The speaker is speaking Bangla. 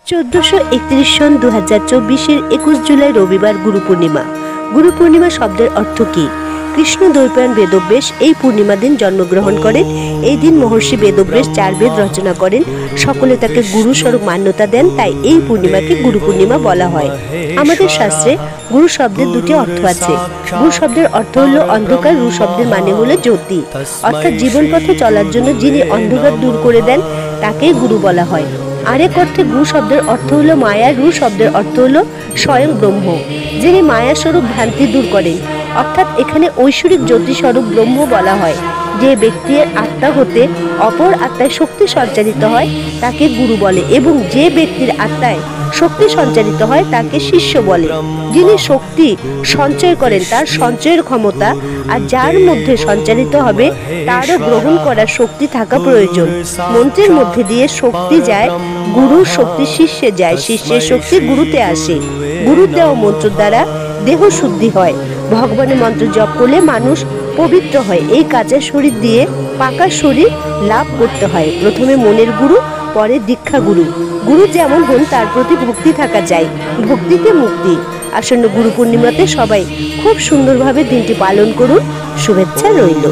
1431 সন 2024 21 জুলাই রবিবার গুরু পূর্ণিমা। গুরু পূর্ণিমা শব্দের অর্থ কি? কৃষ্ণ দ্বৈপায়ন বেদব্যাস এই পূর্ণিমা দিন জন্মগ্রহণ করেন। এই দিন মহর্ষি বেদব্যাস 4 বেদ রচনা করেন। সকলে তাকে গুরু স্বরূপ মান্যতা দেন, তাই এই পূর্ণিমাকে গুরু পূর্ণিমা বলা হয়। আমাদের শাস্ত্রে গুরু শব্দের দুটি অর্থ আছে। গুরু শব্দের অর্থ হলো অন্ধকার, রু শব্দের মানে হলো জ্যোতি, অর্থাৎ জীবন পথে চলার জন্য যিনি অন্ধকার দূর করে দেন তাকেই গুরু বলা হয়। আরেক অর্থে গুরু শব্দের অর্থ হলো মায়া, রু শব্দের অর্থ হলো স্বয়ং ব্রহ্ম, যিনি মায়া স্বরূপ ভ্রান্তি দূর করেন। অর্থাৎ এখানে ঐশ্বরিক জ্যোতি স্বরূপ ব্রহ্ম বলা হয়। যে ব্যক্তির আত্মা হতে অপর আত্মায় শক্তি সঞ্চারিত হয় তাকে গুরু বলে, এবং যে ব্যক্তির আত্মায় শক্তি সঞ্চারিত হয় তাকে শিষ্য বলে। যিনি শক্তি সঞ্চয় করেন তার সঞ্চয়ের ক্ষমতা, আর যার মধ্যে সঞ্চারিত হবে তারও গ্রহণ করার শক্তি থাকা প্রয়োজন। মন্ত্রের মধ্যে দিয়ে শক্তি যায়, গুরুর শক্তি শিষ্যে যায়, শিষ্যের শক্তি গুরুতে আসে। গুরুর দেওয়া মন্ত্র দ্বারা দেহ শুদ্ধি হয়। ভগবানের মন্ত্র জপ করলে মানুষ পবিত্র হয়। এই কাঁচা শরীর দিয়ে পাকা শরীর লাভ করতে হয়। প্রথমে মনের গুরু, পরে দীক্ষা গুরু। গুরু যেমন হন তার প্রতি ভক্তি থাকা যায়, ভক্তিতে মুক্তি। আসন্ন গুরু পূর্ণিমাতে সবাই খুব সুন্দরভাবে দিনটি পালন করুন। শুভেচ্ছা রইল।